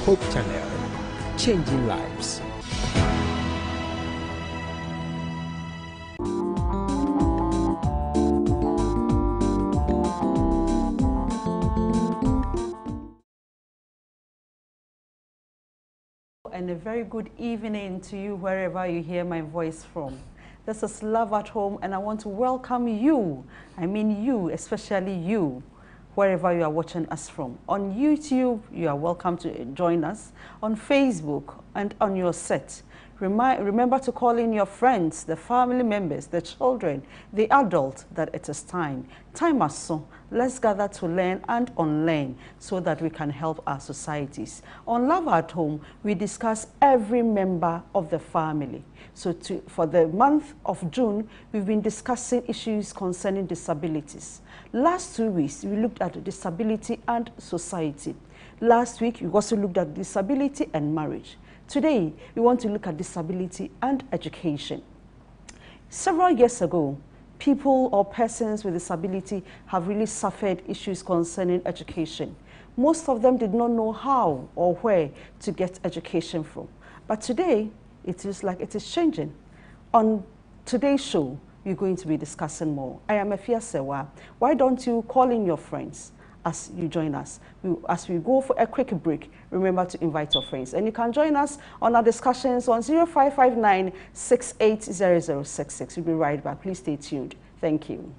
Hope Channel, changing lives. And a very good evening to you wherever you hear my voice from. This is Love at Home, and I want to welcome you. I mean you, especially you, wherever you are watching us from. On YouTube, you are welcome to join us. On Facebook and on your set. Remember to call in your friends, the family members, the children, the adults, that it is time. Time is so. Let's gather to learn and unlearn so that we can help our societies. On Love at Home, we discuss every member of the family. So for the month of June, we've been discussing issues concerning disabilities. Last 2 weeks, we looked at disability and society. Last week, we also looked at disability and marriage. Today, we want to look at disability and education. Several years ago, people or persons with disability have really suffered issues concerning education. Most of them did not know how or where to get education from. But today, it is like it is changing. On today's show, we're going to be discussing more. I am Efia Sewa. Why don't you call in your friends as you join us? As we go for a quick break, remember to invite your friends. And you can join us on our discussions on 0559 680066. We'll be right back. Please stay tuned. Thank you.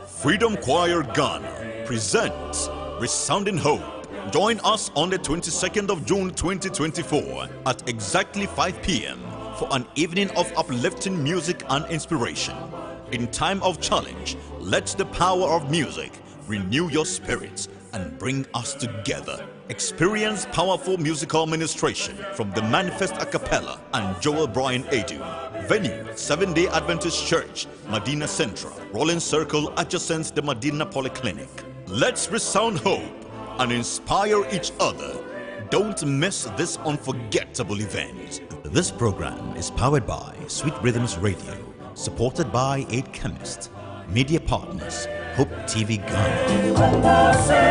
Freedom Choir Ghana presents Resounding Hope. Join us on the 22nd of June 2024 at exactly 5 p.m. for an evening of uplifting music and inspiration. In time of challenge, let the power of music renew your spirits and bring us together. Experience powerful musical ministration from the Manifest a cappella and Joel Brian Adu. Venue, Seventh-day Adventist Church, Medina Central, Rolling Circle adjacent the Medina Polyclinic. Let's resound hope and inspire each other. Don't miss this unforgettable event. This program is powered by Sweet Rhythms Radio, supported by Aid Chemist, media partners, Hope TV Ghana.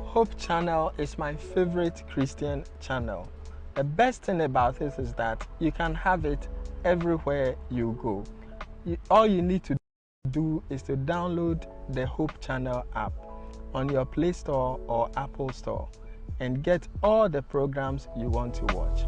Hope Channel is my favorite Christian channel. The best thing about it is that you can have it everywhere you go. All you need to do is to download the Hope Channel app on your Play Store or Apple Store and get all the programs you want to watch.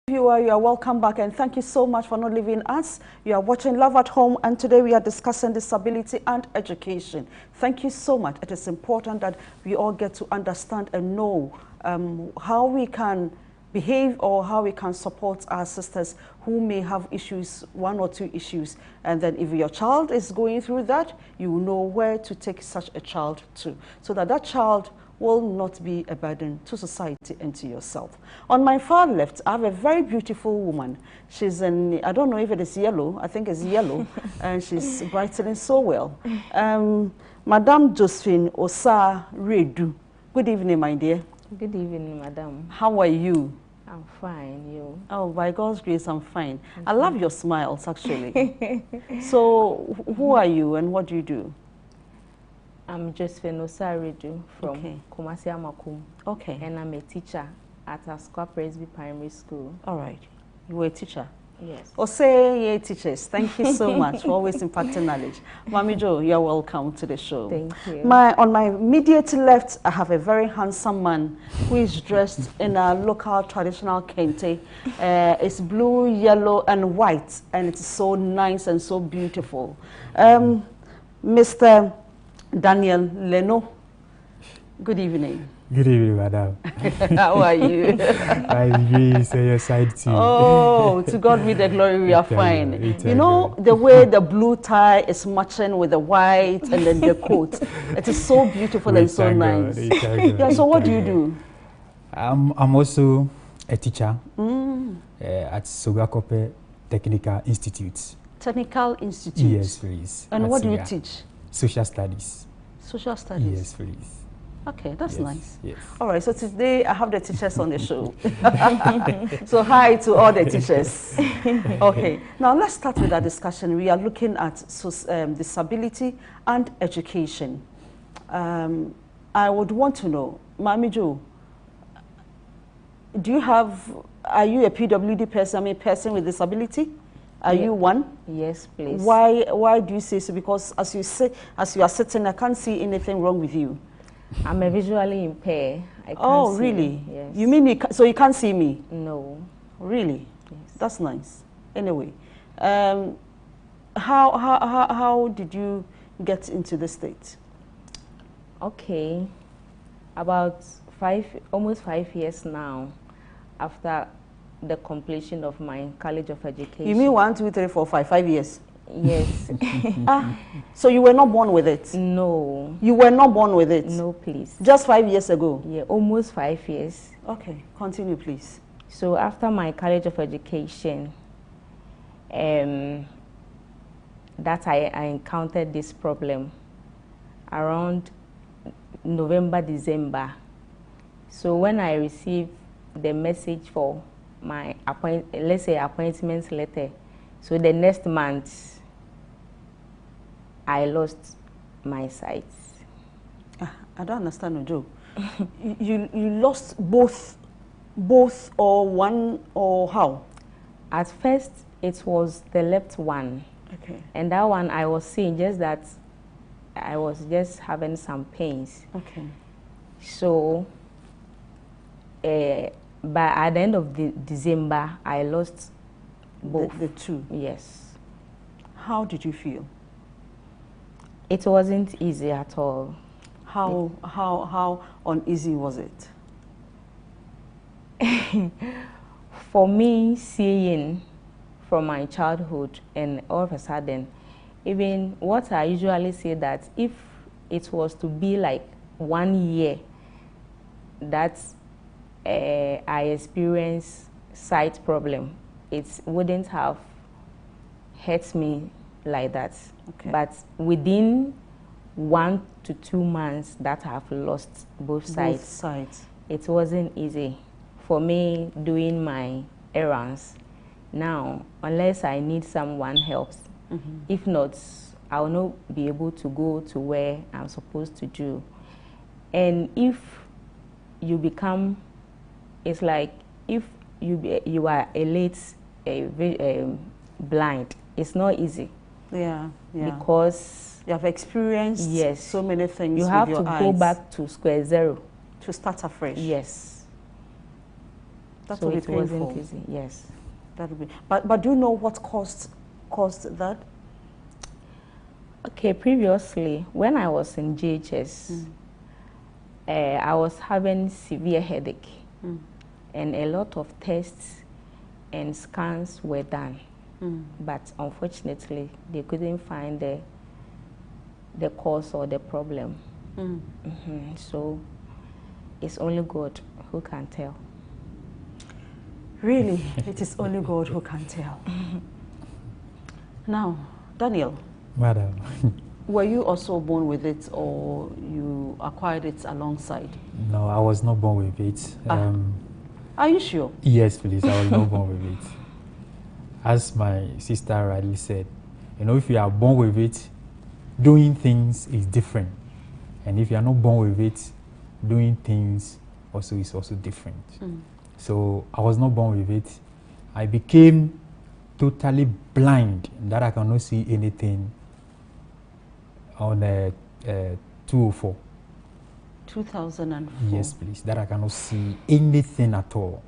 You are welcome back, and thank you so much for not leaving us. You are watching Love at Home, and today we are discussing disability and education. Thank you so much. It is important that we all get to understand and know how we can behave or how we can support our sisters who may have issues, one or two issues. And then if your child is going through that, you will know where to take such a child to, so that that child will not be a burden to society and to yourself. On my far left, I have a very beautiful woman. She's in, I don't know if it is yellow, I think it's yellow, and she's brightening so well. Madame Josephine Osa Redu. Good evening, my dear. Good evening, Madam. How are you? I'm fine, you? Oh, by God's grace, I'm fine. I love your smiles, actually. So, who are you and what do you do? I'm Josephine Osaridu from Kumasi Amakum. Okay. And I'm a teacher at Asqua Presby Primary School. All right. You were a teacher? Yes. Osei teachers, thank you so much for always impacting knowledge. Mami Jo, you're welcome to the show. Thank you. On my immediate left, I have a very handsome man who is dressed in a local traditional kente. It's blue, yellow, and white, and it's so nice and so beautiful. Mr. Daniel Leno, good evening. Good evening, madam. How are you? I'm really say your side too. Oh, to God be the glory, we are fine. You know, the way the blue tie is matching with the white and then the coat. It is so beautiful and so nice. Yeah, so what do you do? I'm also a teacher at Sogakope Technical Institute. Technical Institute? Yes, please. And what do you teach? Social studies. Social studies? Yes, please. Okay, that's nice. Yes. All right, so today I have the teachers on the show. So hi to all the teachers. Okay, now let's start with our discussion. We are looking at disability and education. I would want to know, Mami Jo, are you a PWD person, I mean person with disability? Are you one? Yes, please. Why do you say so? Because as you are sitting, I can't see anything wrong with you. I'm a visually impaired. I can't see. Really? Yes. You mean so you can't see me? No. Really? Yes. That's nice. Anyway, how did you get into the state? Okay, about almost 5 years now, after the completion of my College of Education. You mean 1, 2, 3, 4, 5, 5 years? Yes. So you were not born with it? No. You were not born with it? No, please. Just 5 years ago? Yeah, almost 5 years. Okay, continue, please. So after my College of Education, that I encountered this problem around November, December. So when I received the message for my appointment letter, so the next month, I lost my sight. I don't understand, Ojo. you lost both or one, or how? At first, it was the left one. Okay. And that one I was seeing, just that I was just having some pains. Okay. So, but at the end of December, I lost both. The two? Yes. How did you feel? It wasn't easy at all. How uneasy was it? For me, seeing from my childhood, and all of a sudden, even what I usually say, that if it was to be like 1 year that I experienced sight problem, it wouldn't have hurt me like that. Okay. But within 1 to 2 months that I've lost both sides, it wasn't easy for me doing my errands. Now, unless I need someone helps, if not, I will not be able to go to where I'm supposed to do. And if you become, it's like if you are a late blind, it's not easy. Yeah. Because you have experienced so many things. You have with your to eyes. go back to square zero. To start afresh. Yes. That so would be it painful. wasn't easy. Yes. That would be. But do you know what caused that? Okay, previously when I was in JHS, I was having severe headache, and a lot of tests and scans were done. But unfortunately, they couldn't find the cause or the problem. So it's only God who can tell. Really, it is only God who can tell. Now, Daniel. Madam. Were you also born with it, or you acquired it alongside? No, I was not born with it. Are you sure? Yes, please. I was not born with it. As my sister rightly said, you know, if you are born with it, doing things is different. And if you are not born with it, doing things is also different. So I was not born with it. I became totally blind that I cannot see anything on 204. 2004. Yes, please. That I cannot see anything at all.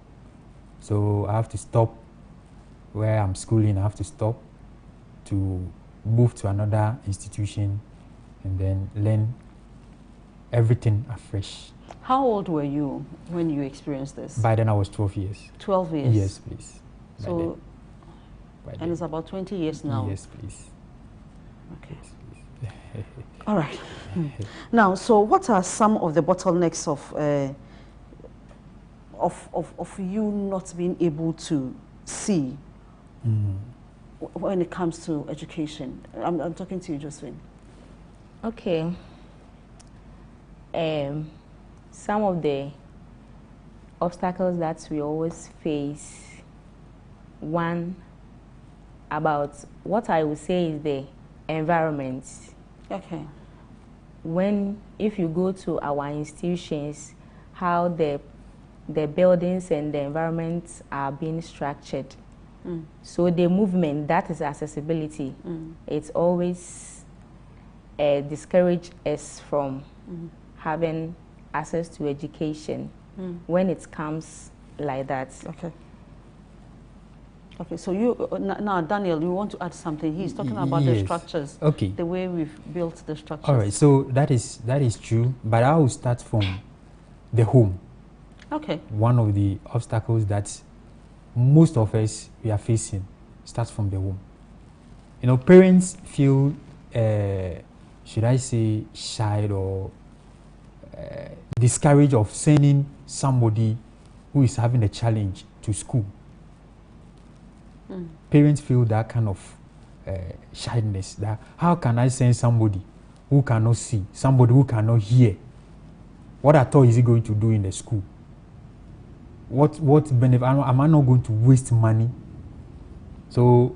So I have to stop where I'm schooling. I have to stop to move to another institution and then learn everything afresh. How old were you when you experienced this? By then I was 12 years. 12 years? Yes, please. So, and it's about 20 years now? Yes, please. Okay. Yes, please. All right. Now, so what are some of the bottlenecks of you not being able to see when it comes to education? I'm talking to you, Josephine. Okay. Some of the obstacles that we always face, one, about what I would say is the environment. Okay. If you go to our institutions, how the buildings and the environments are being structured. So the movement, that is accessibility, it's always discourage us from having access to education when it comes like that. Okay. Okay, so you now, Daniel, you want to add something? He's talking about the structures. Okay. The way we've built the structures. All right. So that is true, but I will start from the home. Okay. One of the obstacles that most of us we are facing starts from the home. You know, parents feel, should I say, shy or discouraged of sending somebody who is having a challenge to school. Parents feel that kind of shyness, that how can I send somebody who cannot see, somebody who cannot hear? What at all is he going to do in the school? What benefit? Am I not going to waste money? So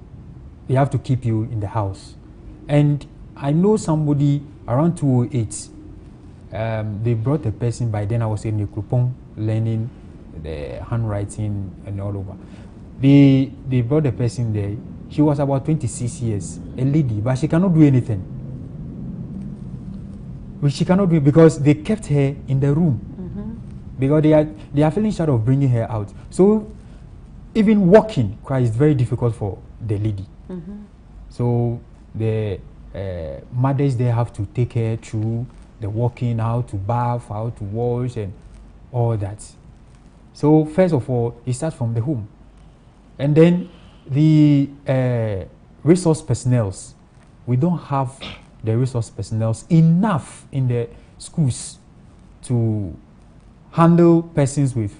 they have to keep you in the house. And I know somebody around 2008, they brought a person. By then I was in Nikrupong learning the handwriting and all over. They brought a person there. She was about 26 years, a lady, but she cannot do anything. But she cannot do it because they kept her in the room. Because they are feeling short of bringing her out. So even walking is very difficult for the lady. So the mothers, they have to take her through the walking, how to bath, how to wash, and all that. So first of all, it starts from the home. And then the resource personnel, we don't have the resource personnel enough in the schools to handle persons with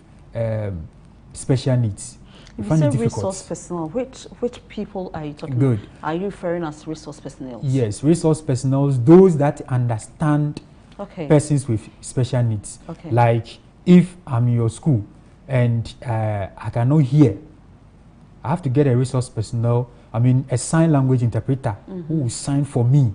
special needs. You say resource personnel. Which people are you talking about? Good. Are you referring as resource personnel? Yes, resource personnel, those that understand persons with special needs. Okay. Like if I'm in your school and I cannot hear, I have to get a resource personnel, a sign language interpreter who will sign for me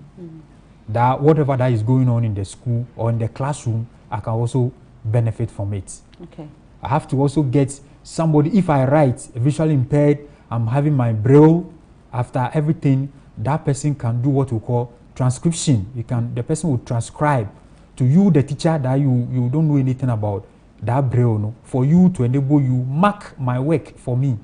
that whatever that is going on in the school or in the classroom, I can also benefit from it. Okay. I have to also get somebody, if I write visually impaired, I'm having my braille, after everything, that person can do what we call transcription. The person will transcribe to you, the teacher, that you don't know anything about that braille, no, for you to enable you mark my work for me.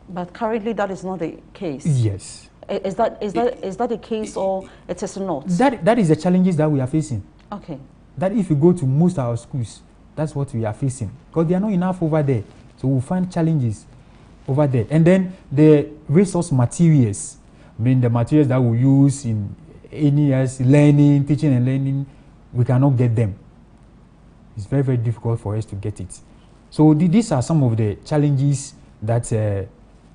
But currently that is not the case. Yes. Is that the case, or it is not? That is the challenges that we are facing. Okay. That if you go to most of our schools, that's what we are facing. Because there are not enough over there. So we'll find challenges over there. And then the resource materials, the materials that we use in any learning, teaching and learning, we cannot get them. It's very, very difficult for us to get it. So these are some of the challenges that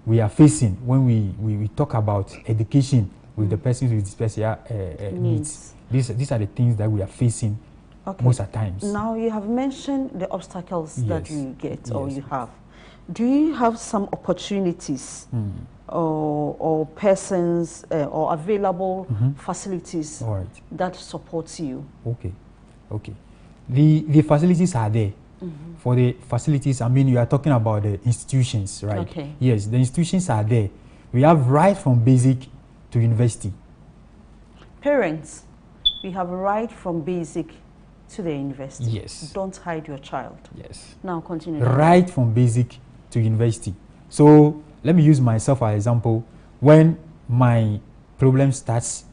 we are facing when we talk about education with the persons with special needs. These are the things that we are facing most of the times. Now you have mentioned the obstacles that you get or you have. Do you have some opportunities or persons or available facilities that support you? Okay. The facilities are there. For the facilities, you are talking about the institutions, right? Okay. Yes, the institutions are there. We have right from basic to university. Parents, we have right from basic to the university. Yes. Don't hide your child. Yes. Now continue. Right from basic to university. So let me use myself as an example. When my problem starts,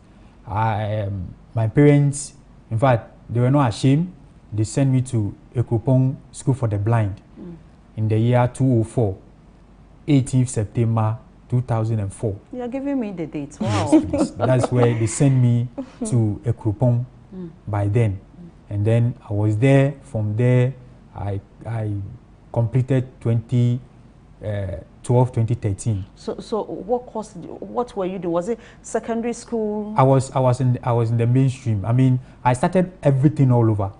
my parents, in fact, they were not ashamed. They sent me to Ekropong School for the Blind in the year 2004, 18th September 2004. You are giving me the dates. Wow. That's where they sent me to Ekropong by then. And then I was there. From there, I completed 2013. So what were you doing? Was it secondary school? I was in the mainstream. I mean, I started everything all over.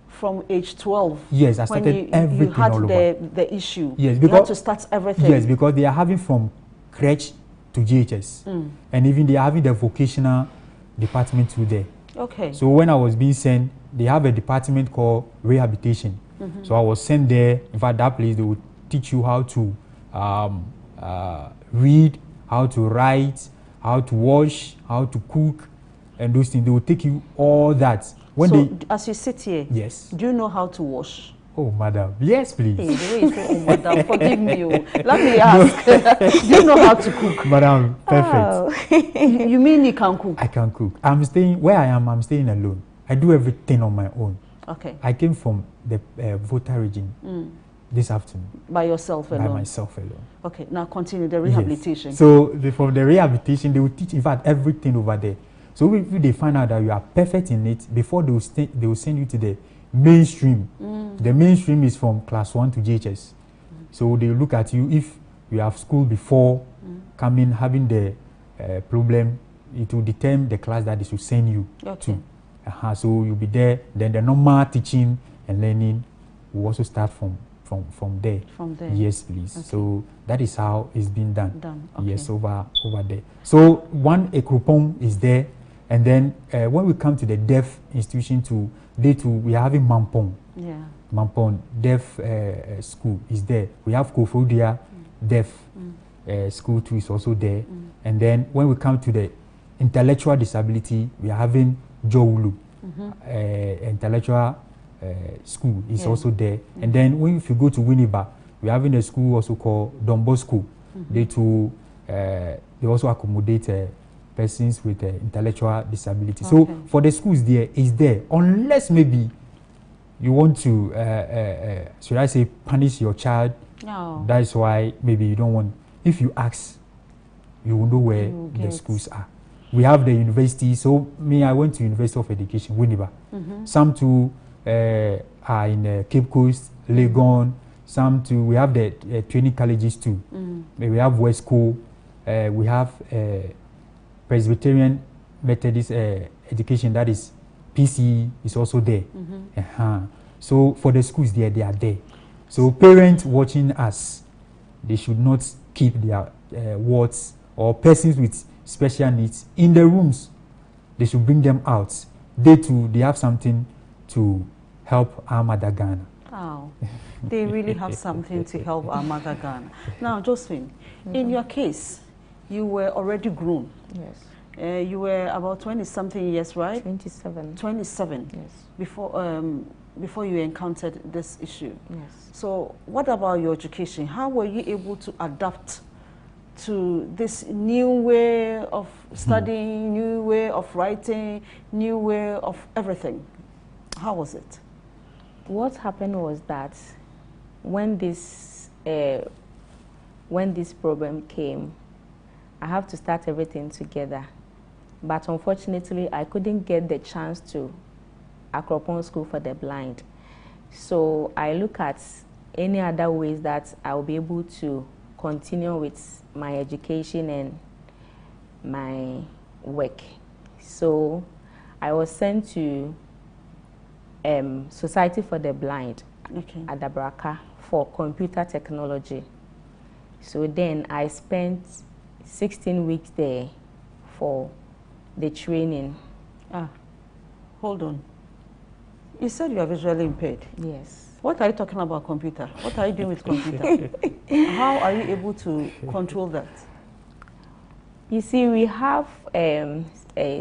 From age 12? Yes, I started everything all over. You had the issue. Yes, because you had to start everything. Yes, because they are having from crèche to GHS. And even they are having the vocational department too there. Okay. So when I was being sent, they have a department called rehabilitation. So I was sent there. In fact, that place, they would teach you how to read, how to write, how to wash, how to cook, and those things. They will take you all that. When as you sit here, yes, do you know how to wash? Oh, madam, yes, please. Hey, the way you say, oh, madam, forgive me. Let me ask. Do you know how to cook? Madam, perfect. Oh. You mean you can cook? I can cook. I'm staying where I am. I'm staying alone. I do everything on my own. Okay. I came from the Volta region this afternoon. By yourself alone? By myself alone. Okay, now continue the rehabilitation. Yes. So from the rehabilitation, they will teach, in fact, everything over there. So if they find out that you are perfect in it, before they will send you to the mainstream. The mainstream is from class 1 to GHS. So they look at you. If you have school before coming, having the problem, it will determine the class that they should send you to. So you'll be there. Then the normal teaching and learning will also start from there. From there. Yes, please. Okay. So that is how it's been done. Okay. Yes, over there. So one Ekropong is there, and then when we come to the deaf institution we are having Mampong. Yeah. Mampong deaf school is there. We have Kofodia deaf school too is also there. And then when we come to the intellectual disability, we are having Jowulu intellectual school is also there. And then if you go to Winneba, we're having a school also called Don Bosco. They also accommodate persons with intellectual disability. So for the schools there is there, unless maybe you want to should I say punish your child. No. That's why maybe you don't want. If you ask, you will know where the schools are. We have the university. So I went to University of Education, Winneba. Some too are in Cape Coast, Legon. Some too, we have the training colleges too. We have Westco. We have Presbyterian Methodist Education, that is PCE, is also there. So for the schools there, they are there. So parents watching us, they should not keep their wards or persons with special needs in the rooms. They should bring them out. They too, they have something to help our mother Ghana. Oh, they really have something to help our mother Ghana. Now, Josephine, in your case, you were already grown. Yes. You were about 20-something years, right? 27. 27. Yes. Before you encountered this issue. Yes. So, what about your education? How were you able to adapt to this new way of studying, new way of writing, new way of everything? How was it? What happened was that when this problem came, I have to start everything together. But unfortunately, I couldn't get the chance to Akropong School for the Blind. So I look at any other ways that I will be able to continue with my education and my work. So I was sent to Society for the Blind at Dabraka for computer technology. So then I spent 16 weeks there for the training. Hold on. You said you are visually impaired. Yes. What are you talking about computer? What are you doing with computer? How are you able to control that? You see, we have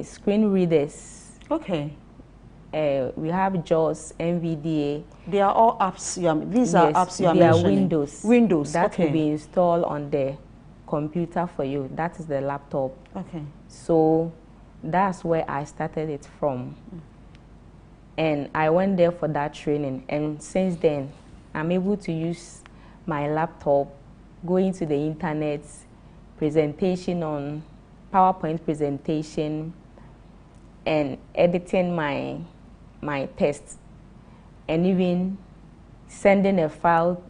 screen readers. Okay. We have JAWS, NVDA. They are all apps. These are apps you are mentioning. They are Windows. Windows. That will be installed on the computer for you. That is the laptop. Okay. So that's where I started it from. And I went there for that training. And since then, I'm able to use my laptop, going to the internet, presentation on PowerPoint presentation, and editing my tests, and even sending a file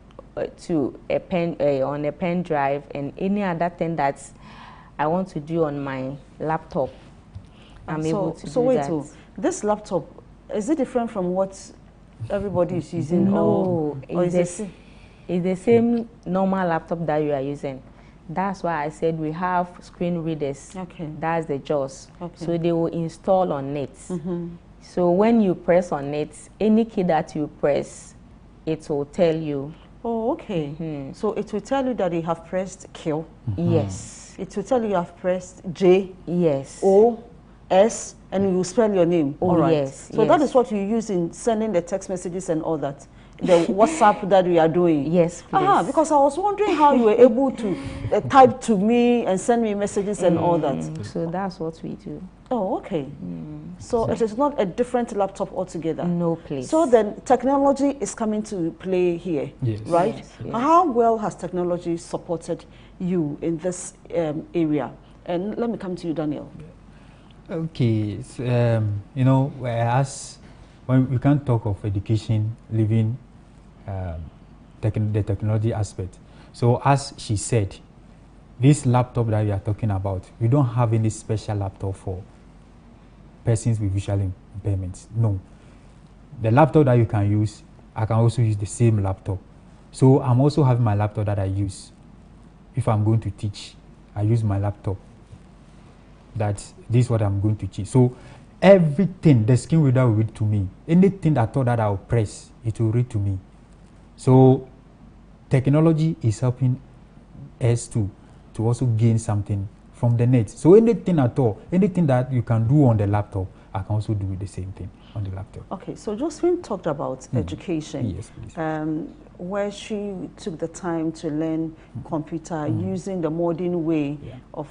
to a on a pen drive, and any other thing that I want to do on my laptop. I'm able to do that. So wait, this laptop, is it different from what everybody is using? No, it's the same normal laptop that you are using. That's why I said we have screen readers. Okay. That's the JAWS. Okay. So they will install on it. So when you press on it, any key that you press, it will tell you. Oh, okay. So it will tell you that you have pressed Q. Yes. It will tell you have pressed J. Yes. O, S, and you will spell your name. Oh, all right. yes. So that is what you use in sending the text messages and all that. The WhatsApp that we are doing. Yes, please. Because I was wondering how you were able to type to me and send me messages and all that. So that's what we do. Oh, okay. So it is not a different laptop altogether. No, please. So then technology is coming to play here, Yes. right? Yes, yes. How well has technology supported you in this area? And let me come to you, Daniel. Okay, so, you know, as when we can't talk of education, living the technology aspect. So as she said, this laptop that we are talking about, we don't have any special laptop for persons with visual impairments. No. The laptop that you can use, I can also use the same laptop. So I'm also having my laptop that I use. If I'm going to teach, I use my laptop. This is what I'm going to teach. So everything, the screen reader will read to me. Anything at all that I'll press, it will read to me. So technology is helping us to also gain something from the net. So anything at all, anything that you can do on the laptop, I can also do the same thing on the laptop. Okay, so Josephine talked about education. Yes, please. Where she took the time to learn computer using the modern way of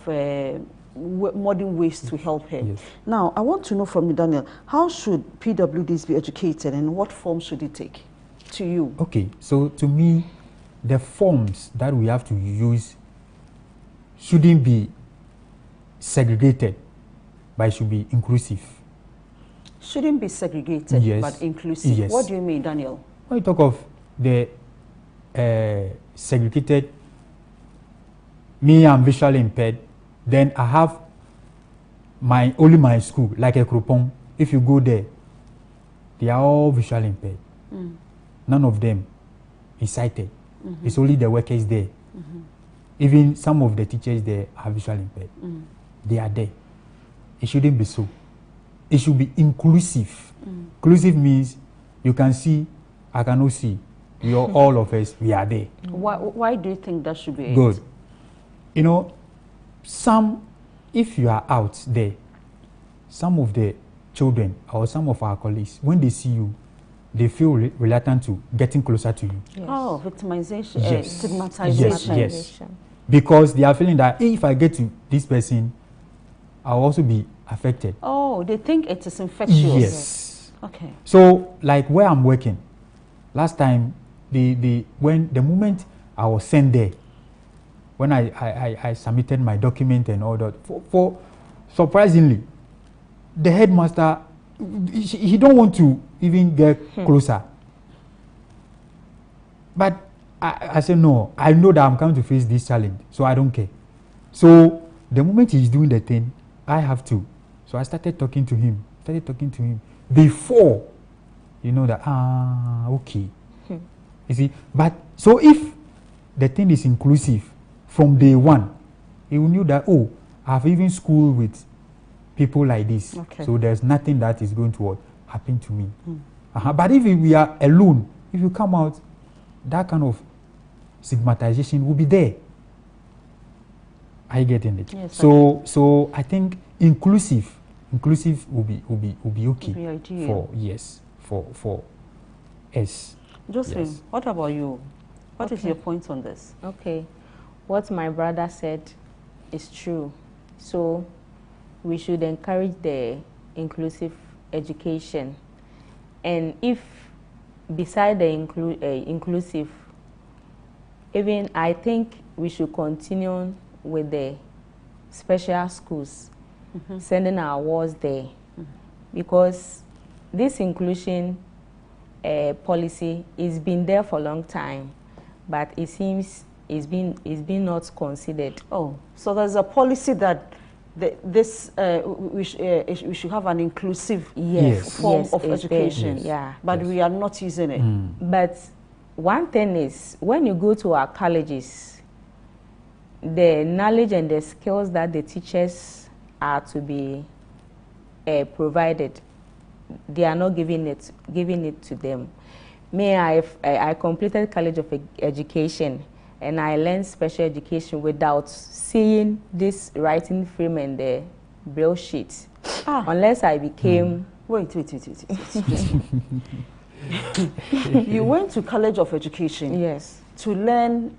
modern ways to help her. Yes. Now, I want to know from you, Daniel, how should PWDs be educated and what form should it take to you? Okay, so to me, the forms that we have to use shouldn't be segregated, but it should be inclusive. Shouldn't be segregated, Yes. but inclusive. Yes. What do you mean, Daniel? When you talk of the segregated, me, I'm visually impaired, then I have only my school, like a Krupong. If you go there, they are all visually impaired. None of them is sighted. It's only the workers there. Even some of the teachers there are visually impaired. They are there. It shouldn't be so. It should be inclusive. Inclusive means you can see, I cannot see. You're all of us, we are there. Why do you think that should be Good. You know, if you are out there, some of the children or some of our colleagues, when they see you, they feel reluctant to getting closer to you. Yes. Oh, victimization, Yes. stigmatization. Yes. Because they are feeling that if I get to this person, I'll also be affected. Oh, they think it is infectious. Yes. Okay. So, like where I'm working, last time, when the moment I was sent there, when I submitted my document and all that, for surprisingly, the headmaster, he don't want to even get closer. But I said, no, I know that I'm coming to face this challenge, so I don't care. So the moment he's doing the thing, I have to. So I started talking to him before, you know, that, okay. You see, but so if the thing is inclusive from day one, he knew that, oh, I've even schooled with people like this. Okay. So there's nothing that is going to happen to me. But if we are alone, if you come out, that kind of stigmatization will be there. Are you getting it? Yes. So I think inclusive will be okay Will be ideal. for us. Josephine, Yes. what about you? What is Okay. your point on this? Okay, what my brother said is true. So we should encourage the inclusive education. And if beside the inclusive, even I think we should continue with the special schools, sending our awards there, because this inclusion policy has been there for a long time, but it seems it's been not considered. Oh, so there's a policy that we should have an inclusive form of education, but we are not using it. But one thing is, when you go to our colleges, the knowledge and the skills that the teachers are to be provided, they are not giving it to them. I completed College of Education, and I learned special education without seeing this writing frame and the braille sheet, unless I became. Wait. You went to College of Education. Yes. To learn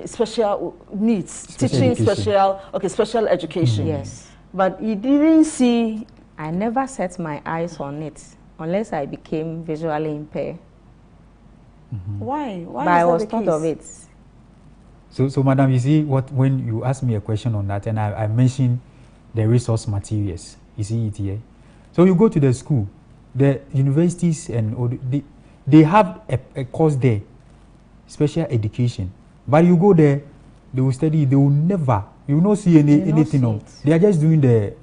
special needs, special education. Yes. But you didn't see. I never set my eyes on it unless I became visually impaired. Why? But I was taught of it. So, madam, you see when you asked me a question on that, and I mentioned the resource materials. You see it here. So you go to the school, the universities, and they have a course there, special education. But you go there, they will study. They will never. You will not see anything on. They are just doing the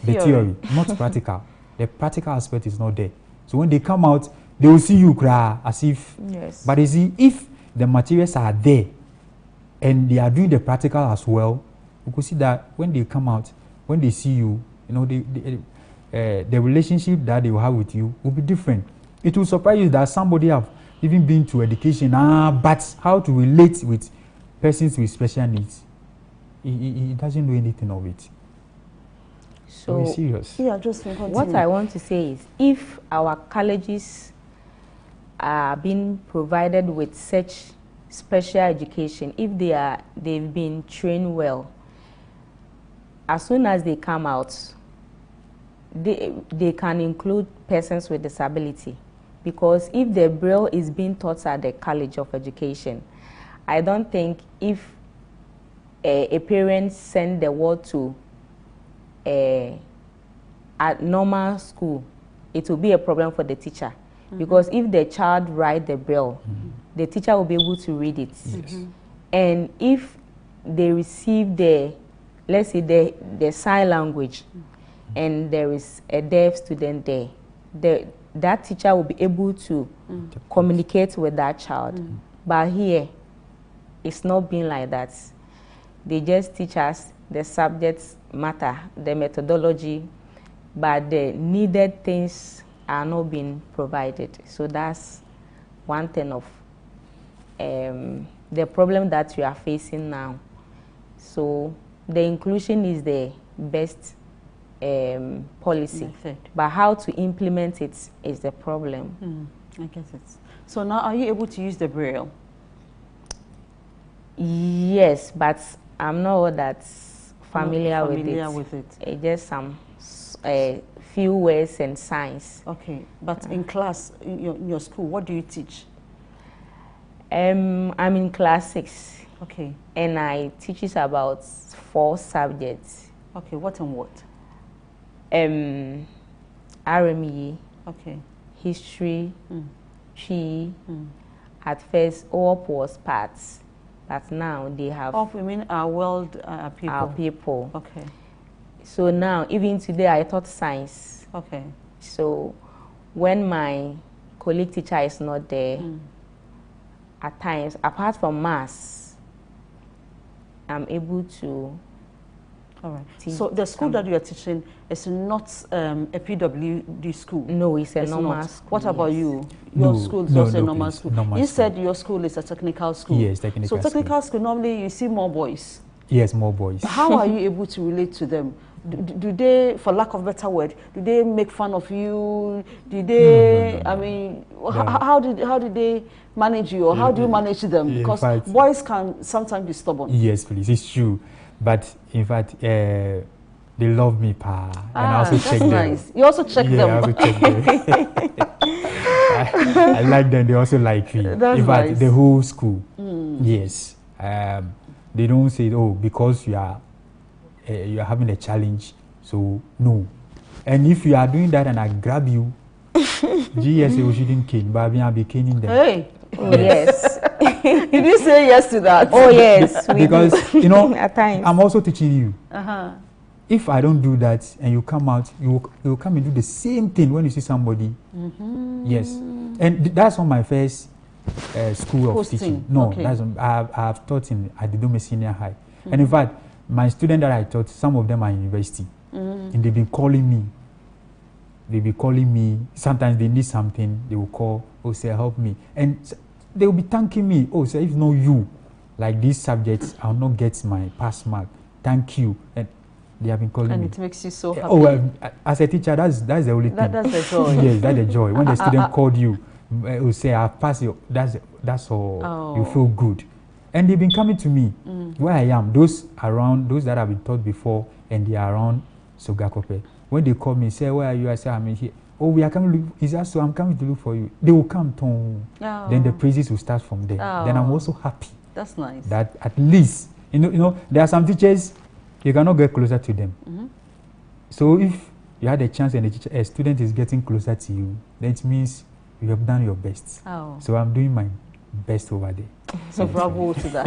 theory, not practical. The practical aspect is not there. So when they come out, they will see you cry as if. Yes. But you see, if the materials are there, and they are doing the practical as well, you could see that when they come out, when they see you, the relationship that they will have with you will be different. It will surprise you that somebody have even been to education, but how to relate with persons with special needs, he doesn't know anything of it. So it's serious. Yeah, just continue. What I want to say is, if our colleges are being provided with such special education, if they've been trained well, as soon as they come out, they can include persons with disability. Because if the braille is being taught at the College of Education, I don't think if a parent send the word to a normal school, it will be a problem for the teacher. Because if the child write the braille, the teacher will be able to read it. And if they receive let's say the sign language, and there is a deaf student there, that teacher will be able to communicate with that child. But here, it's not being like that. They just teach us the subject matter, the methodology, but the needed things are not being provided. So that's one thing of the problem that we are facing now. So the inclusion is the best policy, method. But how to implement it is the problem. I get it. So now, are you able to use the braille? Yes, but I'm not that familiar with it. Just some few words and signs. Okay, but in class, in your school, what do you teach? I'm in class 6. Okay. And I teach about 4 subjects. Okay, what and what? RME, okay, history, Chi. At first, OP was parts, but now they have. OP, you mean our world people? Our people. Okay. So now, even today, I taught science. Okay. So when my colleague teacher is not there, at times, apart from maths, I'm able to. All right. So the school that you are teaching is not a PWD school? No, it's a normal school. What about you? Your school is also a normal school. You said your school is a technical school. Yes, technical school. So technical school, normally you see more boys. Yes, more boys. How are you able to relate to them? Do they, for lack of a better word, do they make fun of you? Do they, No. I mean, how did they manage you, or how do you manage them? Because boys can sometimes be stubborn. Yes, please, it's true. But in fact, they love me, pa. And I also check nice. them. You also check them. I also check them. I like them. They also like me. That's in fact, nice. the whole school. Yes. They don't say, oh, because you are having a challenge. So no. And if you are doing that and I grab you, GSA shouldn't cane, but I'll be caning them. Hey. Oh, yes. Did you say yes to that? Oh, yes. Because, you know, at times. I'm also teaching you. If I don't do that and you come out, you will come and do the same thing when you see somebody. Yes. And that's not my first school of teaching. No, okay. I've taught at the Dome Senior High. And in fact, my students that I taught, some of them are in university. And they've been calling me. They'll be calling me. Sometimes they need something. They will call, oh, sir, help me. And they will be thanking me. Oh, sir, if not you, like these subjects, I'll not get my pass mark. Thank you. And they have been calling me. And it makes you so happy. Oh, as a teacher, that's the only thing. That's the joy. Yes, that's the joy. When the student called you, will say, I've passed you. That's all. Oh. You feel good. And they've been coming to me where I am. Those that have been taught before, and they are around Sogakope. When they call me, say, where are you? I say, I'm here. Oh, we are coming. Is that so? I'm coming to look for you. They will come to. Oh. Then the praises will start from there. Oh. Then I'm also happy. That's nice. That at least, you know, there are some teachers, you cannot get closer to them. So if you had a chance and a student is getting closer to you, then it means you have done your best. Oh. So I'm doing my best over there. So bravo to that.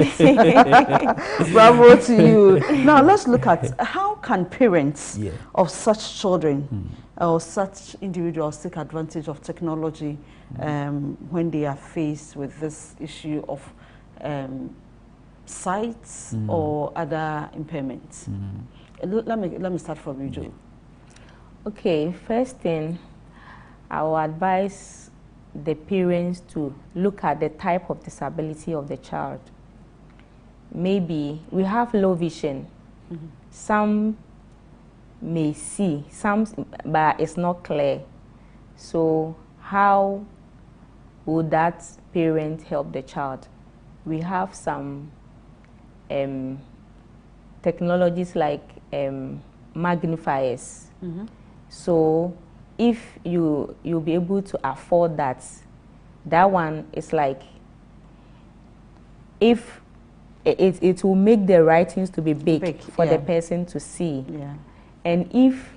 Bravo to you. Now let's look at how can parents of such children or such individuals take advantage of technology when they are faced with this issue of sight or other impairments. Let me start from you, Joe. Okay, first thing, I will advise the parents to look at the type of disability of the child. Maybe we have low vision. Some may see, some, but it's not clear. So how would that parent help the child? We have some technologies like magnifiers. So if you'll be able to afford that one is like, if it will make the writings to be big for the person to see. And if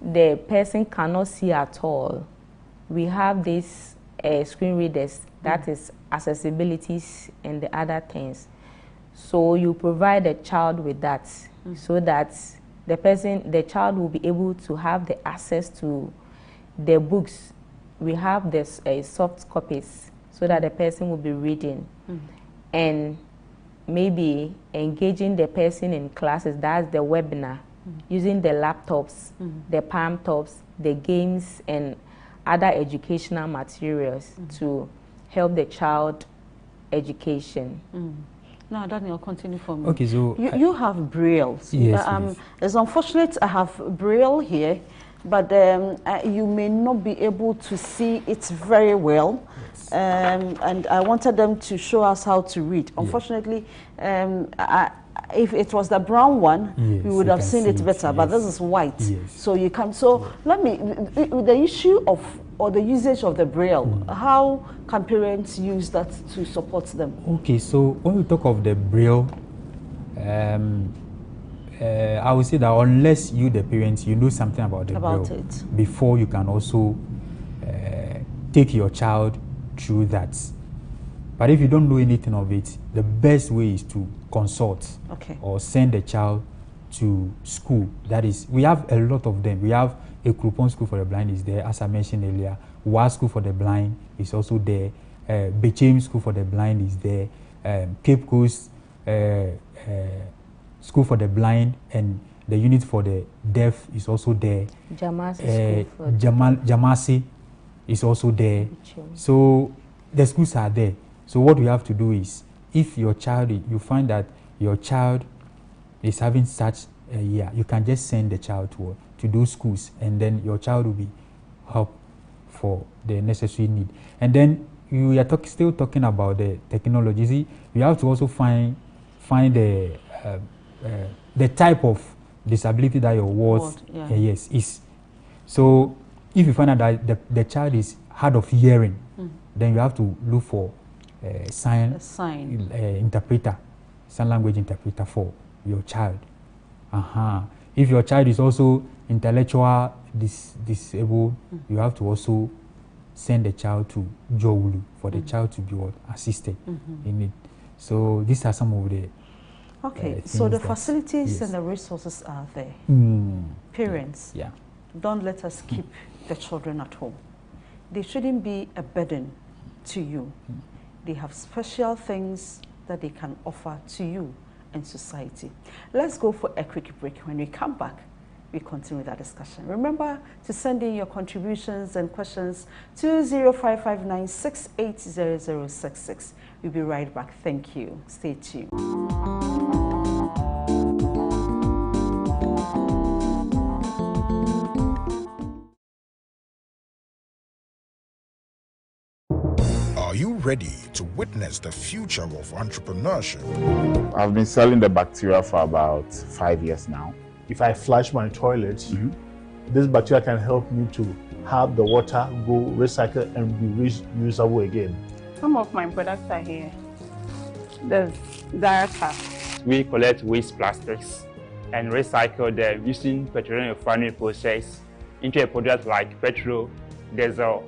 the person cannot see at all, we have these screen readers, that is accessibilities and the other things. So you provide the child with that so that the child will be able to have the access to the books. We have this soft copies so that the person will be reading and maybe engaging the person in classes. That's the webinar, using the laptops, the palm tops, the games and other educational materials to help the child education. No, Daniel, continue for me. Okay, so you have Braille. Yes, it's unfortunate I have Braille here, but you may not be able to see it very well. Yes. And I wanted them to show us how to read. Unfortunately, if it was the brown one, we would have seen it better, but this is white. So you can, let me, the issue of, or the usage of the Braille, how can parents use that to support them? Okay, so when we talk of the Braille, I would say that unless you, the parents, you know something about the Braille before you can also take your child through that. But if you don't know anything of it, the best way is to consult or send the child to school. That is, we have a lot of them. We have a Krupon School for the Blind is there, as I mentioned earlier. WA School for the Blind is also there. Bechem School for the Blind is there. Cape Coast School for the Blind and the unit for the deaf is also there. Jamasi is also there. So the schools are there. So what we have to do is, if your child, you find that your child is having such a year, you can just send the child to those schools, and then your child will be helped for the necessary need. And then you are still talking about the technology. You see, you have to also find the type of disability that your ward yes is. So if you find out that the child is hard of hearing, then you have to look for sign interpreter, sign language interpreter for your child. If your child is also intellectual disabled, you have to also send the child to Jowulu for the child to be assisted in it. So these are some of the so the facilities and the resources are there. Parents, don't let us keep the children at home. They shouldn't be a burden to you. They have special things that they can offer to you and society. Let's go for a quick break. When we come back, we continue that discussion. Remember to send in your contributions and questions to 0559680066. We'll be right back. Thank you. Stay tuned. Are you ready to witness the future of entrepreneurship? I've been selling the bacteria for about 5 years now. If I flush my toilet, this bacteria can help me to have the water go recycle and be reusable again. Some of my products are here. There's Zaraka. We collect waste plastics and recycle them using petroleum refining process into a product like petrol, diesel,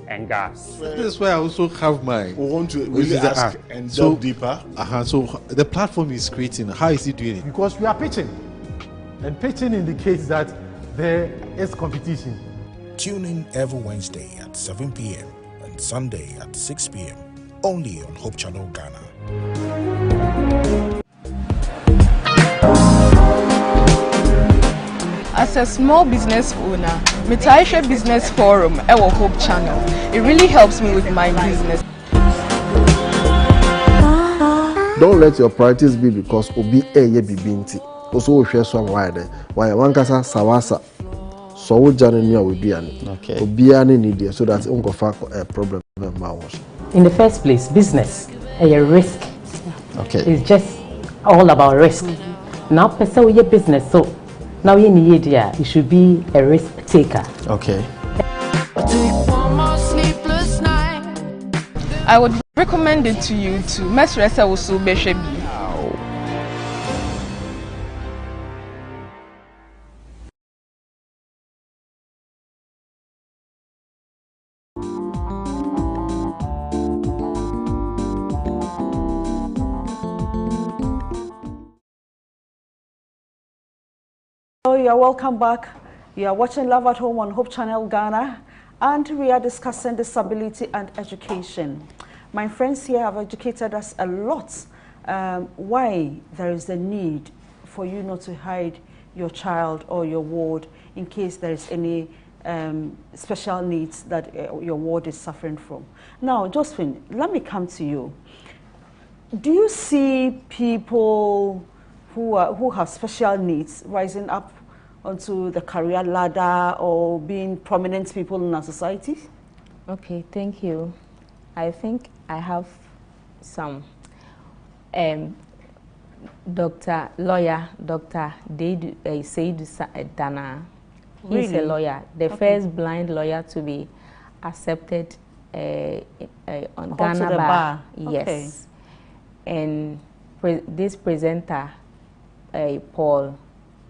and gas. This is why I also have my. We want to really ask and delve deeper. So the platform is creating. How is he doing it? Because we are pitching, and pitching indicates that there is competition. Tune in every Wednesday at 7 p.m. and Sunday at 6 p.m. only on Hope Channel Ghana. As a small business owner, Mitaisha Business Forum, our Hope Channel, it really helps me with my business. Don't let your priorities be because obi eye bibinti. Also share some wide. Why one kasa sawasa. So we jani niya obiani. Okay. Obiani need so that unko fa a problem. In the first place, business a risk. Okay. It's just all about risk. Now pursue your business so. Now you need you should be a risk taker. Okay. I would recommend it to you to Mesresa Usu Beshebi. You are welcome back. You are watching Love at Home on Hope Channel Ghana, and we are discussing disability and education. My friends here have educated us a lot why there is a need for you not to hide your child or your ward in case there is any special needs that your ward is suffering from. Now, Josephine, let me come to you. Do you see people who have special needs rising up onto the career ladder or being prominent people in our society? Okay, thank you. I think I have some. Dr. Seydou Dana. He's a lawyer, the first blind lawyer to be accepted on Ghana Bar. Yes. Okay. And this presenter, Paul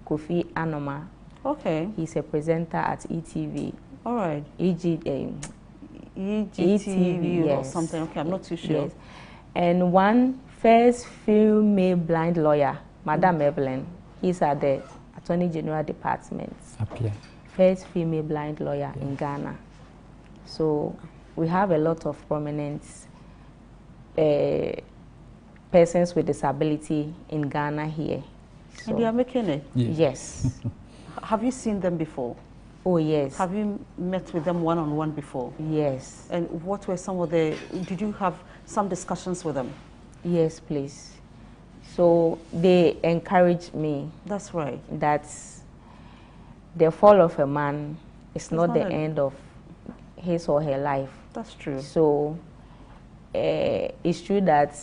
Kofi Anoma. Okay. He's a presenter at ETV. All right. EGTV, yes. Or something. Okay, I'm not too sure. Yes. And one first female blind lawyer, Madam Evelyn. He's at the Attorney General Department. First female blind lawyer in Ghana. So we have a lot of prominent persons with disability in Ghana here. So, and they are making it? Yes. Have you seen them before? Oh, yes. Have you met with them one-on-one before? Yes. And what were some of did you have some discussions with them? Yes, please. So they encouraged me. That's right. That the fall of a man is not the end of his or her life. That's true. So it's true that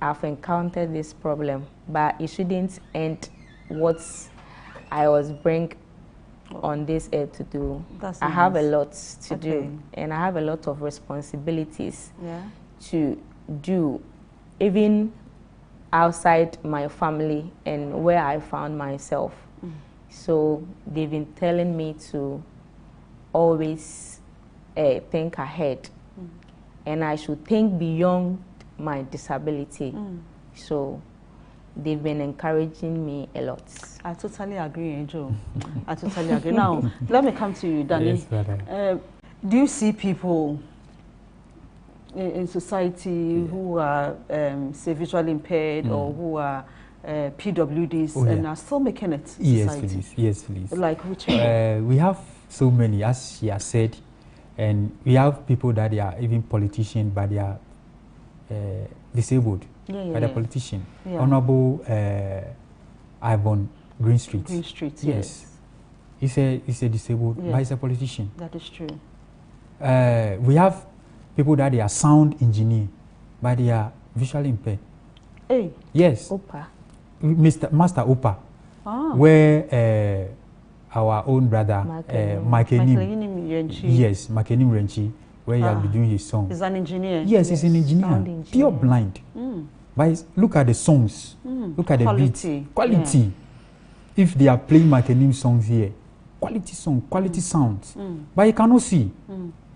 I've encountered this problem, but it shouldn't end what I was bring on this earth to do. That's I nice. have a lot to do, and I have a lot of responsibilities to do, even outside my family and where I found myself. So they've been telling me to always think ahead, and I should think beyond my disability. So they've been encouraging me a lot. I totally agree, Angel. I totally agree. Now, let me come to you, Danny. Yes, do you see people in society who are, say, visually impaired or who are PWDs and are still making it in society? Yes, please. Like which we have so many, as she has said, and we have people that they are even politicians, but they are disabled by the politician. Honorable Ivan Greenstreet. Greenstreet, yes. He's a disabled, but he's a politician. That is true. We have people that they are sound engineer, but they are visually impaired. Hey. Yes. Opa. Master Opa. Where our own brother Makenim. Yes, Makenim Renchi, where he has been doing his song. He's an engineer. Yes, he's an engineer. Pure blind. But look at the songs. Look at the beat. Quality. Yeah. If they are playing Makenim songs here, quality song, quality sounds. But you cannot see.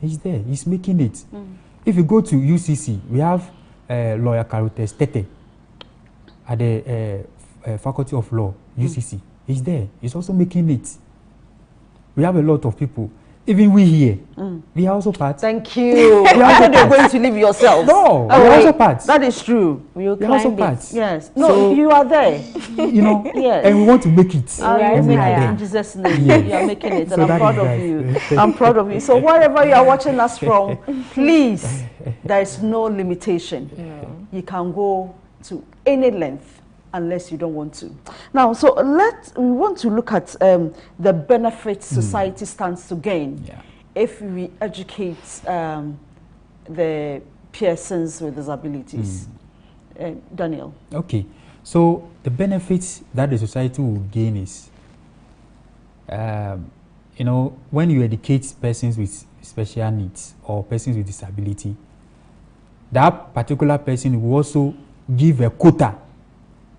He's there. He's making it. If you go to UCC, we have lawyer Carotes Tete at the Faculty of Law, UCC. He's there. He's also making it. We have a lot of people. Even we here, we are also part. Thank you. I thought you're going to leave yourself. No, we are also part. That is true. We are also part. Yes. No, so, you are there. You know, yes. And we want to make it. In Jesus' name, you are making it. And I'm proud of you. I'm proud of you. So wherever you are watching us from, please, there is no limitation. You can go to any length unless you don't want to. Now, so we want to look at the benefits society stands to gain if we educate the persons with disabilities. Daniel. Okay, so the benefits that the society will gain is, you know, when you educate persons with special needs or persons with disability, that particular person will also give a quota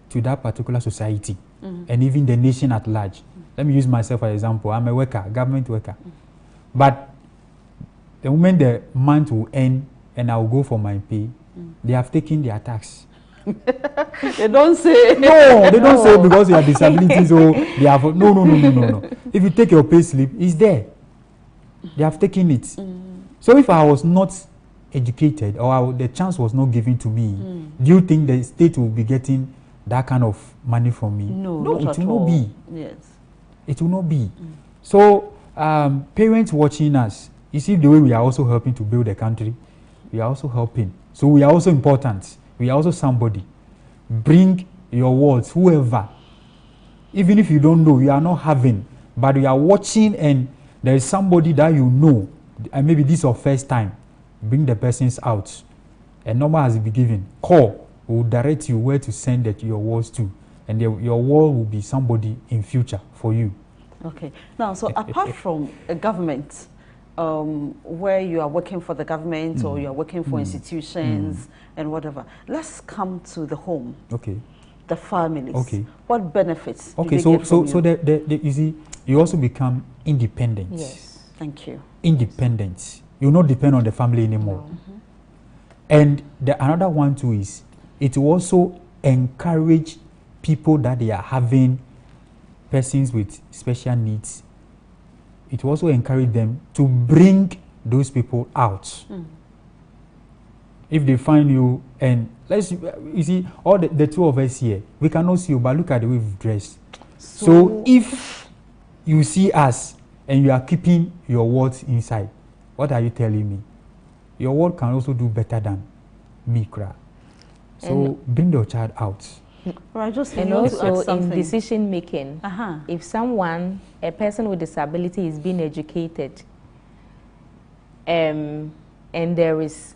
to that particular society and even the nation at large. Let me use myself as an example. I'm a worker, government worker. But the moment the month will end and I will go for my pay, they have taken their tax. They don't say. No, they don't say because you have disabilities or they have. No. If you take your pay slip, it's there. They have taken it. So if I was not educated or the chance was not given to me, do you think the state will be getting that kind of money from me? No, it will not be. Yes. It will not be. So parents watching us, you see the way we are also helping to build the country, we are also helping. So we are also important. We are also somebody. Bring your words, whoever. Even if you don't know, you are not having, but you are watching and there is somebody that you know, and maybe this is your first time, bring the persons out. A number has been given. Call. Will direct you where to send your words to, and your word will be somebody in future for you. Okay. Now, so apart from a government, where you are working for the government or you are working for institutions and whatever, let's come to the home. Okay. The families. Okay. What benefits? Okay. Do they get from you? You see, you also become independent. Yes. Thank you. Independent. You will not depend on the family anymore. And another one too is, it will also encourage people that they are having persons with special needs. It will also encourage them to bring those people out. If they find you, and you see, all the two of us here, we cannot see you, but look at the way we've dressed. So if you see us and you are keeping your words inside, what are you telling me? Your word can also do better than me, cry. So bring your child out. And also in decision making, if someone, a person with disability is being educated, and there is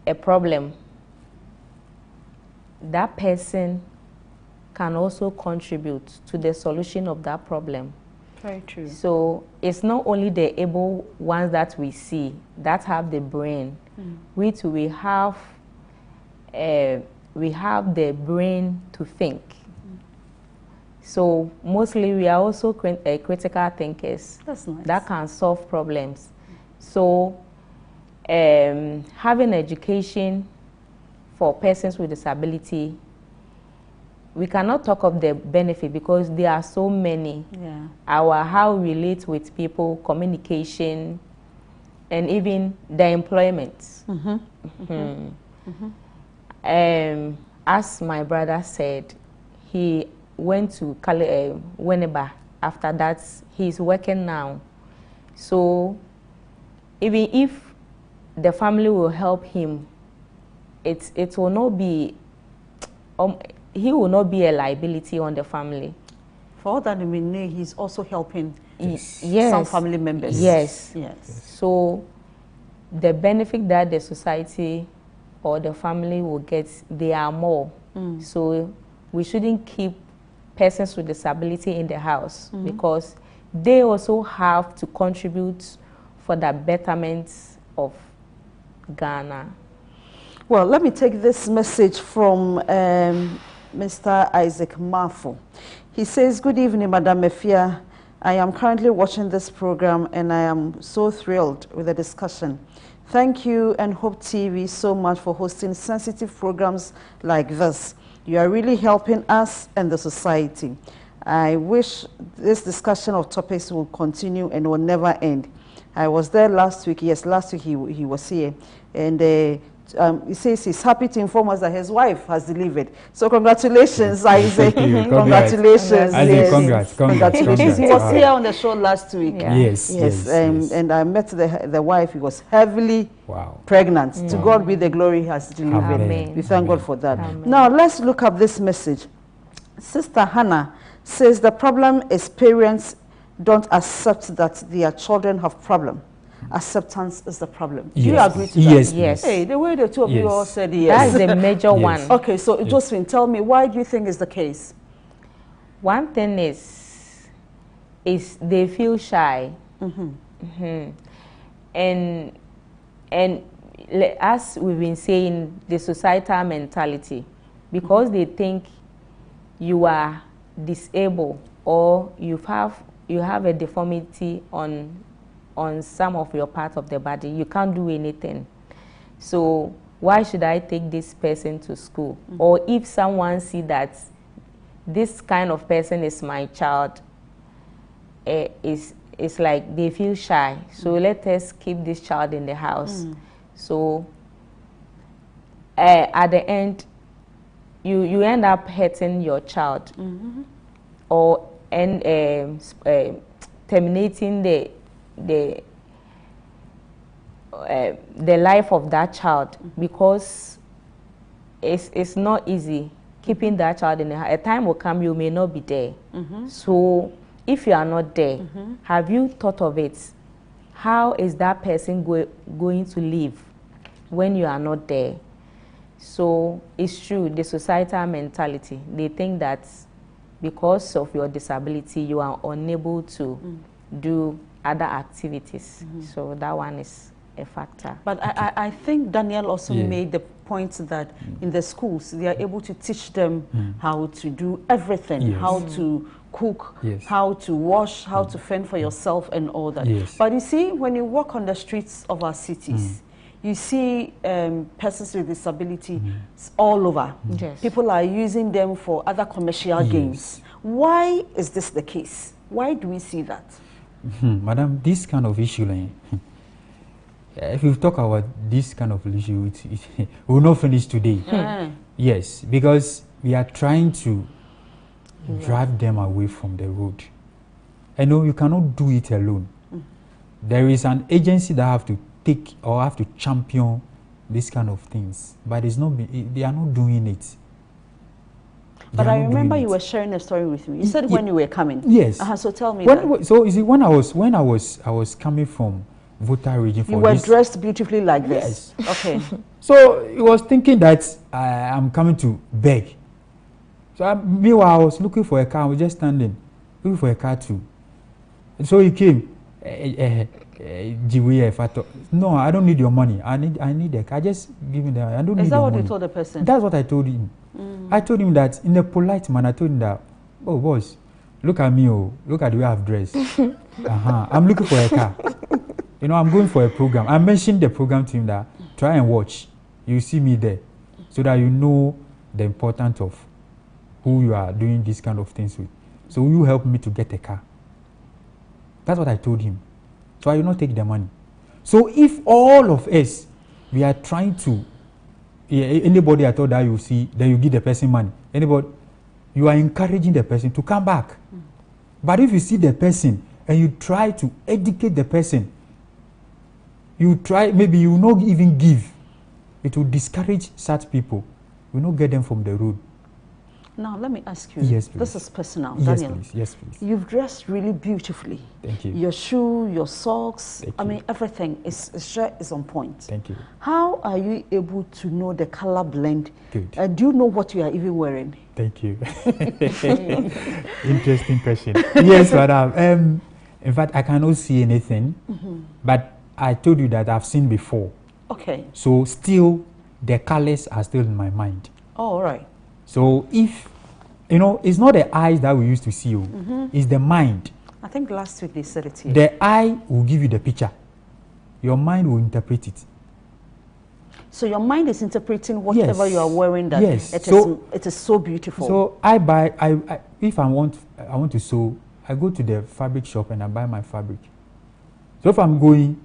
a problem, that person can also contribute to the solution of that problem. Very true. So it's not only the able ones that we see that have the brain. We too, we have the brain to think. So mostly we are also critical thinkers. That's nice. That can solve problems. So having education for persons with disability, we cannot talk of the benefit because there are so many. Yeah. How we relate with people, communication, and even the employment. As my brother said, he went to Winneba. After that, he's working now. So even if the family will help him, it will not be, he will not be a liability on the family. For all that we know, he's also helping yes. some family members. Yes. Yes. So the benefit that the society or the family will get, they are more. So we shouldn't keep persons with disability in the house because they also have to contribute for the betterment of Ghana. Well, let me take this message from Mr. Isaac Mafu. He says, "Good evening, Madam Mefia. I am currently watching this program and I am so thrilled with the discussion. Thank you and Hope TV so much for hosting sensitive programs like this. You are really helping us and the society. I wish this discussion of topics will continue and will never end. I was there last week. Yes, last week he was here. And he says he's happy to inform us that his wife has delivered. So congratulations, Isaac. Congratulations. Isaac, congrats. Congratulations. He was here on the show last week. Yeah. Yes. And I met the wife. He was heavily pregnant. To God be the glory, he has delivered. Amen. We thank God for that. Amen. Now let's look up this message. Sister Hannah says the problem is parents don't accept that their children have problem. Acceptance is the problem. Do you agree to that? Yes. Yes. Hey, the way the two of you all said yes. That's the major one. Okay, so Josephine, tell me, why do you think is the case? One thing is they feel shy. And as we've been saying, the societal mentality, because they think you are disabled or you have a deformity on some of your part of the body, you can't do anything. So why should I take this person to school? Or if someone see that this kind of person is my child, it's like they feel shy. So let us keep this child in the house. So at the end, you end up hurting your child or terminating the life of that child because it's not easy keeping that child in the house. A time will come you may not be there. So if you are not there, have you thought of it? How is that person going to live when you are not there? So it's true, the societal mentality, they think that because of your disability you are unable to do other activities. So that one is a factor. But I think Daniel also made the point that in the schools they are able to teach them how to do everything, how to cook, how to wash, how to fend for yourself and all that. But you see, when you walk on the streets of our cities, you see persons with disability all over. People are using them for other commercial gains. Why is this the case? Why do we see that? Madam, this kind of issue, if you talk about this kind of issue, we will not finish today. Yes, because we are trying to drive them away from the road. I know you cannot do it alone. There is an agency that have to take or have to champion this kind of things, but it's not. They are not doing it. But I remember you were sharing a story with me. You said when you were coming. Yes. So tell me So you see, when I was coming from Volta region for you were dressed beautifully like this. Yes. Okay. So he was thinking that I'm coming to beg. So meanwhile, I was looking for a car. I was just standing, looking for a car too. So he came. No, I don't need your money. I need a car. Just give me that. I don't need your money. Is that what you told the person? That's what I told him. I told him that in a polite manner. I told him that, oh boss, look at me, look at the way I've dressed. I'm looking for a car. You know, I'm going for a program. I mentioned the program to him that try and watch. You see me there, so that you know the importance of who you are doing these kind of things with. So you help me to get a car. That's what I told him. So I will not take the money. So if all of us, we are trying to, anybody at all that you see, then you give the person money. Anybody, you are encouraging the person to come back. But if you see the person and you try to educate the person, maybe you will not even give. It will discourage such people. You will not get them from the road. Now, let me ask you. Yes, please. This is personal, yes, Daniel. Please. Yes, please. You've dressed really beautifully. Thank you. Your shoe, your socks, Thank I you. mean, everything is on point. Thank you. How are you able to know the color blend? Good. Do you know what you are even wearing? Thank you. Interesting question. Yes, madam. In fact, I cannot see anything, but I told you that I've seen before. Okay. So still, the colors are still in my mind. Oh, all right. So if, you know, it's not the eyes that we used to see, it's the mind. I think last week they said it here. The eye will give you the picture. Your mind will interpret it. So your mind is interpreting whatever you are wearing that it is so beautiful. So I buy, if I want to sew, I go to the fabric shop and I buy my fabric. So if I'm going,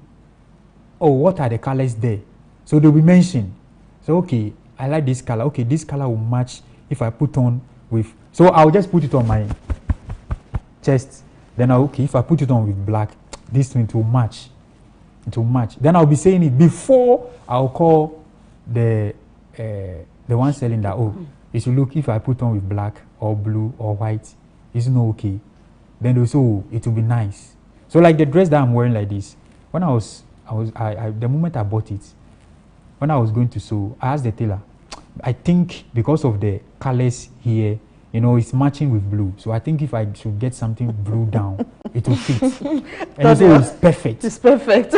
what are the colors there? So they'll be mentioned. So okay, I like this color. Okay, this color will match if I put on with, so I'll just put it on my chest. Then if I put it on with black, this one will match. It will match. Then I'll be saying it before I'll call the one selling that, it will look if I put on with black or blue or white, it's not okay. Then they'll say, it will be nice. So like the dress that I'm wearing like this, when the moment I bought it, when I was going to sew, I asked the tailor, I think because of the colors here, you know, it's matching with blue. So I think if I should get something blue down, it will fit. And so it's perfect. It's perfect.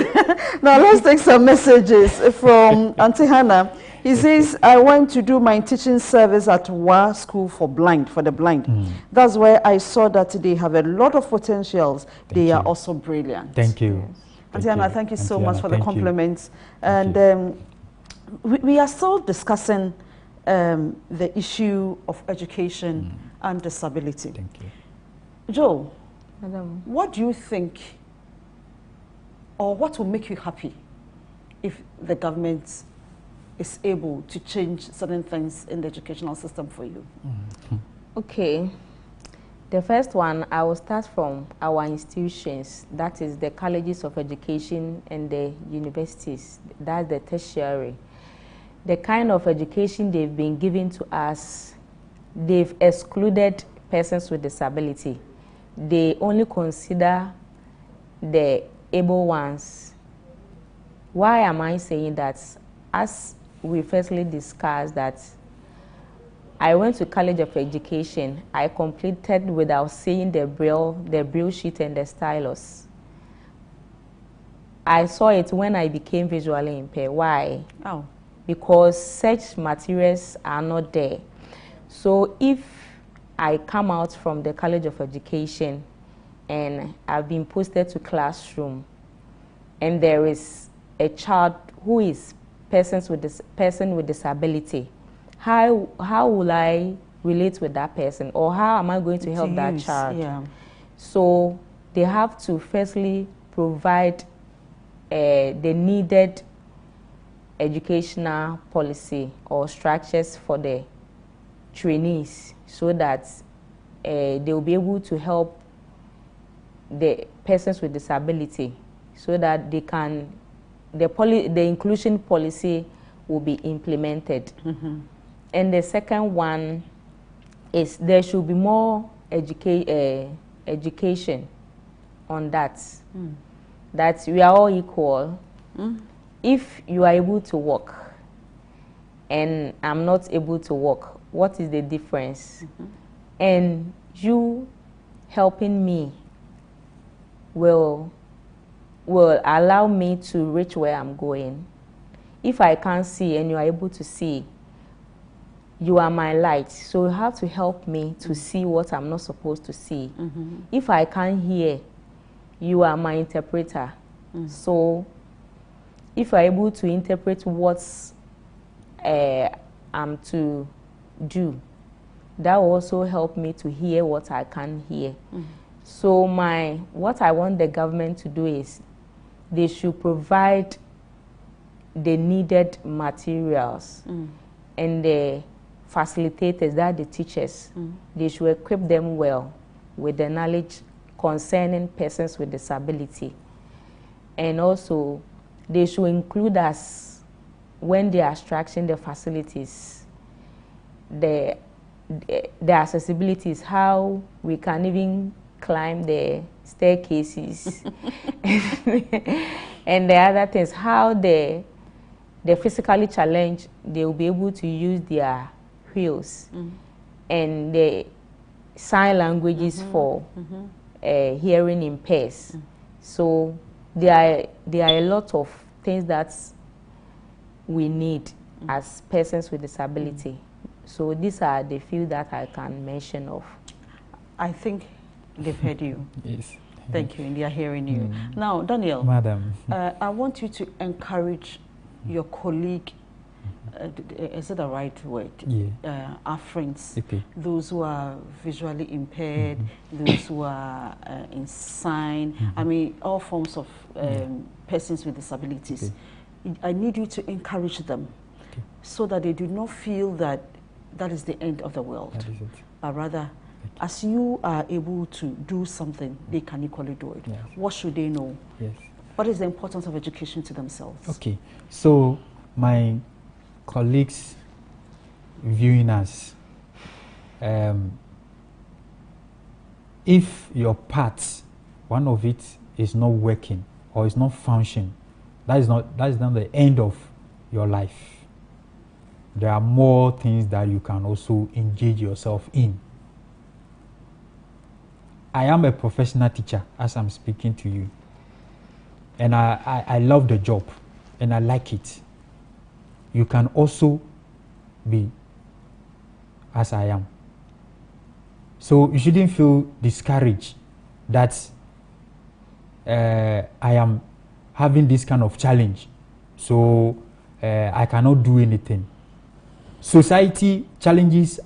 Now let's take some messages from Auntie Hannah. He says, I went to do my teaching service at WA School for the blind. That's where I saw that they have a lot of potentials. They are also brilliant. Thank you. Yes. Auntie Hannah, thank you so much for the compliments. And we are still discussing the issue of education and disability. Thank you. Joe, Madam, what do you think, or what will make you happy if the government is able to change certain things in the educational system for you? Okay. The first one, I will start from our institutions, that is the colleges of education and the universities, that's the tertiary. The kind of education they've been giving to us, they've excluded persons with disability. They only consider the able ones. Why am I saying that? As we firstly discussed that I went to College of Education, I completed without seeing the braille sheet and the stylus. I saw it when I became visually impaired. Why? Oh. Because such materials are not there. So if I come out from the College of Education and I've been posted to classroom and there is a child who is person with disability, how will I relate with that person, or how am I going to help that child? Yeah. So they have to firstly provide the needed educational policy or structures for the trainees so that they will be able to help the persons with disability so that they can, the inclusion policy will be implemented. And the second one, is there should be more education on that. That we are all equal. If you are able to work and I'm not able to work, what is the difference? And you helping me will allow me to reach where I'm going. If I can't see and you are able to see, you are my light. So you have to help me to see what I'm not supposed to see. If I can't hear, you are my interpreter. So if you're able to interpret what I'm to do, that will also help me to hear what I can't hear. So what I want the government to do is they should provide the needed materials and the facilitators, that the teachers, they should equip them well with the knowledge concerning persons with disability. And also, they should include us when they are structuring the facilities, the accessibility is how we can even climb the staircases and the other things, how the physically challenged, they will be able to use their wheels and the sign languages for hearing impaired. So there are a lot of things that we need as persons with disability. So these are the few that I can mention of. I think they've heard you. Yes. Thank you, and they are hearing you. Now, Daniel, Madam, I want you to encourage your colleague, is it the right word? Yeah. Our friends, okay. Those who are visually impaired, those who are in sign, I mean, all forms of persons with disabilities. Okay. I need you to encourage them so that they do not feel that that is the end of the world, but rather, as you are able to do something, they can equally do it. Yes. What should they know? Yes. What is the importance of education to themselves? Okay, so my colleagues viewing us, if your part, one of it is not working or is not functioning, that is not the end of your life. There are more things that you can also engage yourself in. I am a professional teacher as I'm speaking to you. And I love the job and I like it. You can also be as I am. So you shouldn't feel discouraged that I am having this kind of challenge. So I cannot do anything. Society challenges,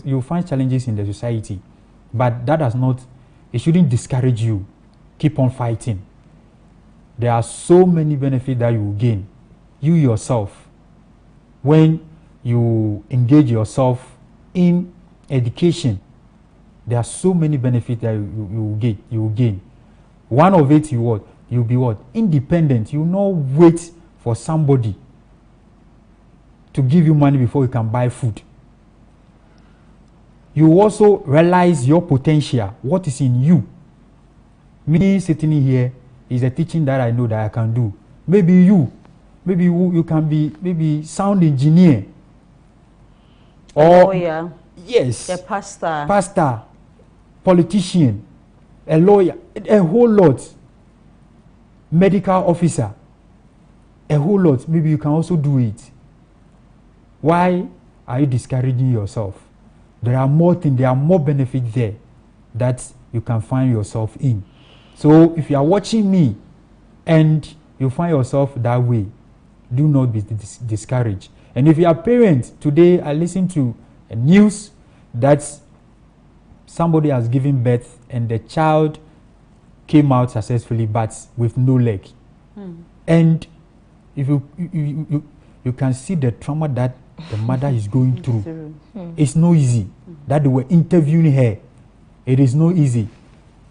you find challenges in the society, but that does not, it shouldn't discourage you. Keep on fighting. There are so many benefits that you will gain. You yourself, when you engage yourself in education, there are so many benefits that you will gain. One of it, you'll be what? Independent. You will not wait for somebody to give you money before you can buy food. You also realize your potential, what is in you. Me sitting here is a teaching that I know that I can do. Maybe you can be maybe sound engineer. Or yes, a pastor. Pastor, politician, a lawyer, a whole lot. Medical officer, a whole lot. Maybe you can also do it. Why are you discouraging yourself? There are more things, there are more benefits there that you can find yourself in. So if you are watching me and you find yourself that way, do not be discouraged. And if you are a parent, today I listened to a news that somebody has given birth and the child came out successfully but with no leg. And if you can see the trauma that the mother is going through. It's not easy. That they were interviewing her. It is not easy.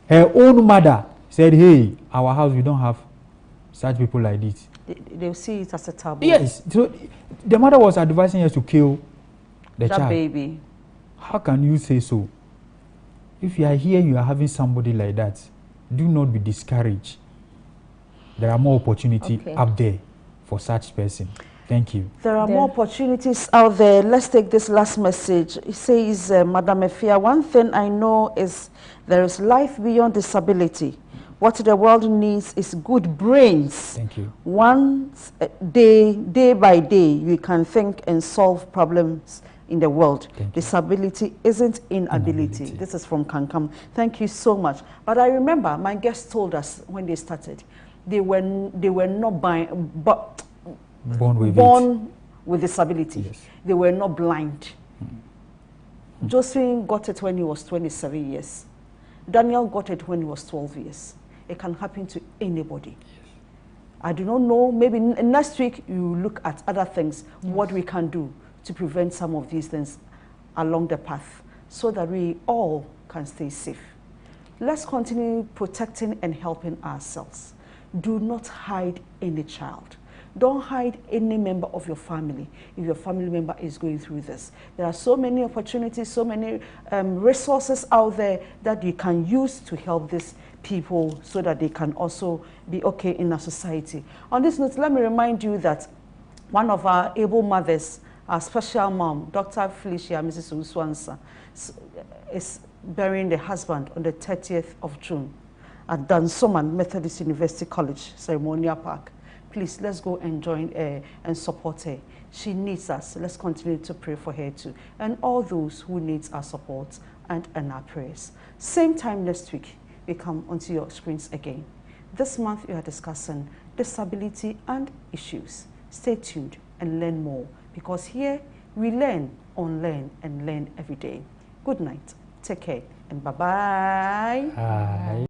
Her own mother said, hey, our house, we don't have such people like this. They'll see it as a taboo. Yes. So the mother was advising her to kill the child. Baby. How can you say so? If you are here, you are having somebody like that, do not be discouraged. There are more opportunities up there for such person. Thank you. There are more opportunities out there. Let's take this last message. It says, Madam Efia, one thing I know is there is life beyond disability. What the world needs is good brains. Thank you. Once day by day, you can think and solve problems in the world. Disability isn't inability. This is from Kankam. Thank you so much. But I remember my guests told us when they started, they were not born with disability. Yes. They were not blind. Josephine got it when he was 27 years. Daniel got it when he was 12 years. It can happen to anybody. Yes. I do not know, maybe next week you look at other things, what we can do to prevent some of these things along the path so that we all can stay safe. Let's continue protecting and helping ourselves. Do not hide any child. Don't hide any member of your family if your family member is going through this. There are so many opportunities, so many resources out there that you can use to help these people so that they can also be okay in our society. On this note, let me remind you that one of our able mothers, our special mom, Dr. Felicia, Mrs. Uswansa, is burying the husband on the 30th of June at Dansoman Methodist University College, Ceremonial Park. Please, let's go and join her and support her. She needs us. Let's continue to pray for her too. And all those who need our support and our prayers. Same time next week, we come onto your screens again. This month, we are discussing disability and issues. Stay tuned and learn more, because here we learn, unlearn, and learn every day. Good night. Take care, and bye-bye. Bye.